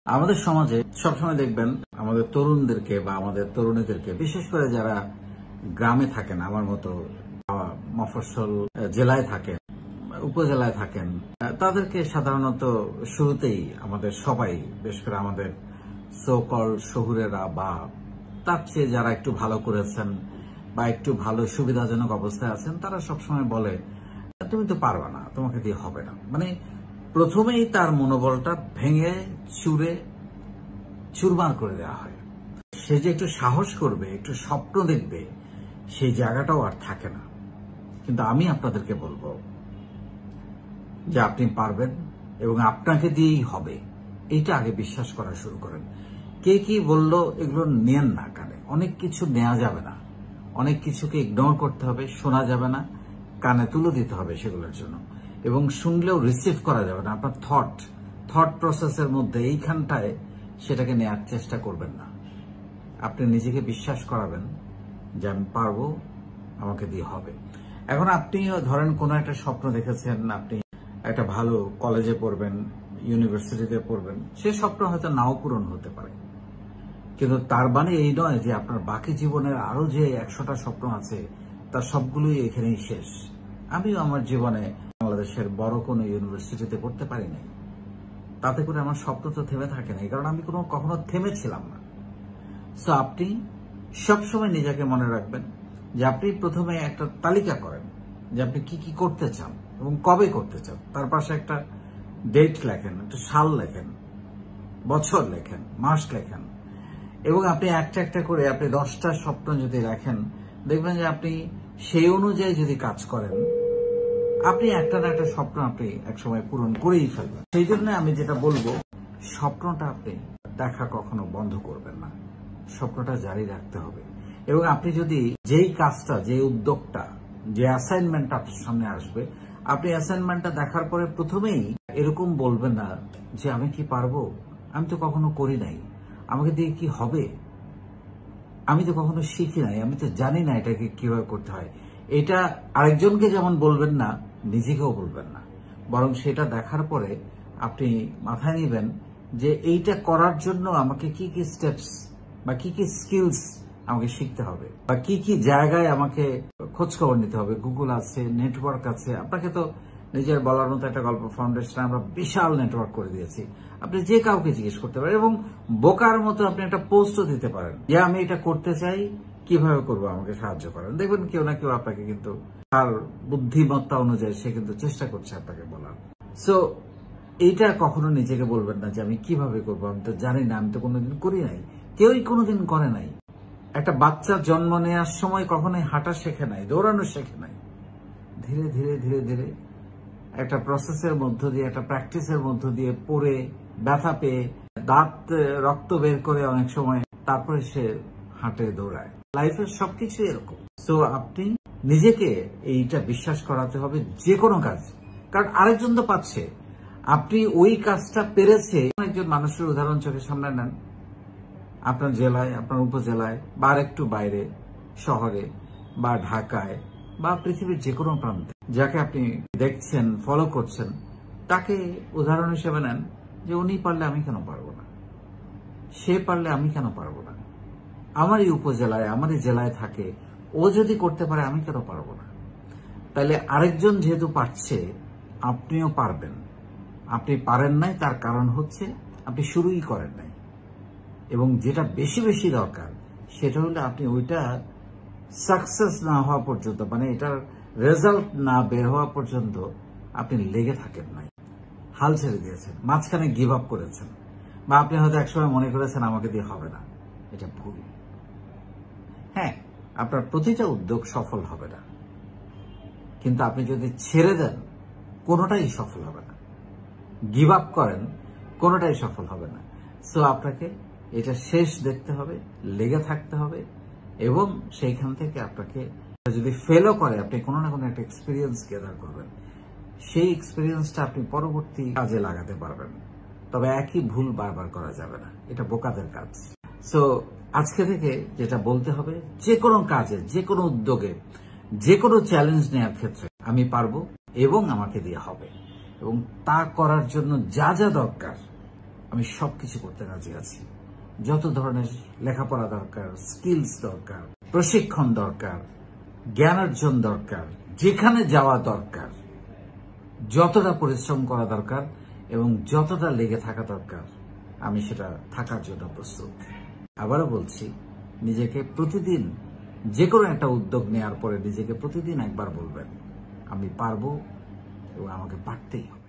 আমাদের সমাজে সবসময় দেখবেন আমাদের তরুণদেরকে বা আমাদের তরুণীদেরকে, বিশেষ করে যারা গ্রামে থাকেন, আমার মতো মফস্বল জেলায় থাকেন, উপজেলায় থাকেন, তাদেরকে সাধারণত শুরুতেই আমাদের সবাই, বিশেষ করে আমাদের সো-কল শহুরেরা বা তার চেয়ে যারা একটু ভালো করেছেন বা একটু ভালো সুবিধাজনক অবস্থায় আছেন, তারা সবসময় বলে তুমি তো পারবা না, তোমাকে দিয়ে হবে না। মানে প্রথমেই তার মনোবলটা ভেঙে চুরমার করে দেওয়া হয়। সে যে একটু সাহস করবে, একটু স্বপ্ন দেখবে, সেই জায়গাটাও আর থাকে না। কিন্তু আমি আপনাদেরকে বলবো যে আপনি পারবেন এবং আপনাকে দিয়েই হবে, এইটা আগে বিশ্বাস করা শুরু করেন। কে কি বললো এগুলো নেন না কানে। অনেক কিছু নেওয়া যাবে না, অনেক কিছুকে ইগনোর করতে হবে, শোনা যাবে না, কানে তুলে দিতে হবে সেগুলোর জন্য। এবং শুনলেও রিসিভ করা যাবে না। আপনার থট প্রসেসের মধ্যে এইখানটায় সেটাকে নেওয়ার চেষ্টা করবেন না। আপনি নিজেকে বিশ্বাস করাবেন যে আমি পারবো, আমাকে দিয়ে হবে। এখন আপনিও ধরেন কোনো একটা স্বপ্ন দেখেছেন, আপনি একটা ভালো কলেজে পড়বেন, ইউনিভার্সিটিতে পড়বেন, সে স্বপ্ন হয়তো নাও পূরণ হতে পারে। কিন্তু তার মানে এই নয় যে আপনার বাকি জীবনের আরো যে 100টা স্বপ্ন আছে তার সবগুলোই এখানেই শেষ। আমিও আমার জীবনে বাংলাদেশের বড় কোনো ইউনিভার্সিটিতে পড়তে পারি নাই, তাতে করে আমার স্বপ্ন তো থেমে থাকে না, কারণ আমি কখনো থেমেছিলাম না। সো আপনি সবসময় নিজেকে মনে রাখবেন যে আপনি প্রথমে একটা তালিকা করেন যে আপনি কি কি করতে চান এবং কবে করতে চান। তার পাশে একটা ডেট লেখেন, একটা সাল লেখেন, বছর লেখেন, মাস লেখেন, এবং আপনি একটা একটা করে আপনি 10টা স্বপ্ন যদি রাখেন, দেখবেন যে আপনি সেই অনুযায়ী যদি কাজ করেন, আপনি একটা না একটা স্বপ্ন আপনি একসময় পূরণ করেই ফেলবেন। সেই জন্য আমি যেটা বলবো, স্বপ্নটা আপনি দেখা কখনো বন্ধ করবেন না, স্বপ্নটা জারি রাখতে হবে। এবং আপনি যদি যেই কাজটা, যে উদ্যোগটা, যে অ্যাসাইনমেন্টটা আপনার সামনে আসবে, আপনি অ্যাসাইনমেন্টটা দেখার পরে প্রথমেই এরকম বলবেন না যে আমি কি পারবো, আমি তো কখনো করি নাই, আমাকে দিয়ে কি হবে, আমি তো কখনো শিখি নাই, আমি তো জানি না এটাকে কিভাবে করতে হয়। এটা আরেকজনকে যেমন বলবেন না, নিজেকেও বলবেন না, বরং সেটা দেখার পরে আপনি মাথায় নেবেন যে এইটা করার জন্য আমাকে কি কি স্টেপস বা কি কি স্কিলস আমাকে শিখতে হবে, বা কি কি জায়গায় আমাকে খোঁজখবর নিতে হবে। গুগল আছে, নেটওয়ার্ক আছে। আপনাকে তো নিজের বলার মতো একটা গল্প ফাউন্ডেশনে আমরা বিশাল নেটওয়ার্ক করে দিয়েছি। আপনি যে কাউকে জিজ্ঞেস করতে পারেন এবং বোকার মতো আপনি একটা পোস্টও দিতে পারেন যে আমি এটা করতে চাই, কিভাবে করবো, আমাকে সাহায্য করেন। দেখবেন কেউ না কেউ আপনাকে কিন্তু তার বুদ্ধিমত্তা অনুযায়ী সে কিন্তু চেষ্টা করছে আপনাকে বলার। সো এইটা কখনো নিজেকে বলবেন না যে আমি কিভাবে করবো, আমি তো জানি না, আমি তো কোনোদিন করি নাই, কেউই কোনোদিন করে নাই। একটা বাচ্চা জন্ম নেওয়ার সময় কখনোই হাঁটা শেখে নাই, দৌড়ানো শেখে নাই। ধীরে ধীরে ধীরে ধীরে একটা প্রসেসের মধ্য দিয়ে, একটা প্র্যাকটিসের মধ্য দিয়ে, পড়ে ব্যথা পেয়ে, দাঁত রক্ত বের করে অনেক সময়, তারপরে সে হাঁটে, দৌড়ায়। লাইফের সবকিছু এরকম। তো আপনি নিজেকে এইটা বিশ্বাস করাতে হবে যে কোনো কাজ, কারণ আরেকজন তো পাচ্ছে, আপনি ওই কাজটা পেরেছে। একজন মানুষের উদাহরণ চোখের সামনে নেন, আপনার জেলায়, আপনার উপজেলায়, বা আরেকটু বাইরে, শহরে বা ঢাকায় বা পৃথিবীর যে কোনো প্রান্তে যাকে আপনি দেখছেন, ফলো করছেন, তাকে উদাহরণ হিসেবে নেন যে উনি পারলে আমি কেন পারবো না, সে পারলে আমি কেন পারবো না, আমারই উপজেলায়, আমারই জেলায় থাকে, ও যদি করতে পারে আমি কেন পারবো না। তাহলে আরেকজন যেহেতু পারছে, আপনিও পারবেন। আপনি পারেন নাই, তার কারণ হচ্ছে আপনি শুরুই করেন নাই। এবং যেটা বেশি বেশি দরকার সেটা হলো আপনি ওইটা সাকসেস না হওয়া পর্যন্ত, মানে এটার রেজাল্ট না বের হওয়া পর্যন্ত আপনি লেগে থাকেন নাই, হাল ছেড়ে দিয়েছেন, মাঝখানে গিভ আপ করেছেন, বা আপনি হয়তো একসময় মনে করেছেন আমাকে দিয়ে হবে না। এটা ভুল। হ্যাঁ, আপনার প্রতিটা উদ্যোগ সফল হবে না, কিন্তু আপনি যদি ছেড়ে দেন কোনোটাই সফল হবে না, গিভ আপ করেন কোনোটাই সফল হবে না। সো আপনাকে এটা শেষ দেখতে হবে, লেগে থাকতে হবে, এবং সেইখান থেকে আপনাকে যদি ফেলও করে আপনি কোনো না কোনো একটা এক্সপিরিয়েন্স গেদার করবেন। সেই এক্সপিরিয়েন্সটা আপনি পরবর্তী কাজে লাগাতে পারবেন। তবে একই ভুল বারবার করা যাবে না, এটা বোকাদের কাজ। সো আজকে থেকে যেটা বলতে হবে, যে কোনো কাজে, যে কোনো উদ্যোগে, যে কোনো চ্যালেঞ্জ নেওয়ার ক্ষেত্রে আমি পারবো এবং আমাকে দিয়ে হবে, এবং তা করার জন্য যা যা দরকার আমি সবকিছু করতে রাজি আছি। যত ধরনের লেখাপড়া দরকার, স্কিলস দরকার, প্রশিক্ষণ দরকার, জ্ঞানার্জন দরকার, যেখানে যাওয়া দরকার, যতটা পরিশ্রম করা দরকার এবং যতটা লেগে থাকা দরকার, আমি সেটা থাকার জন্য প্রস্তুত। আবারও বলছি, নিজেকে প্রতিদিন যে কোনো একটা উদ্যোগ নেওয়ার পরে নিজেকে প্রতিদিন একবার বলবেন, আমি পারবো এবং আমাকে পারতেই হবে।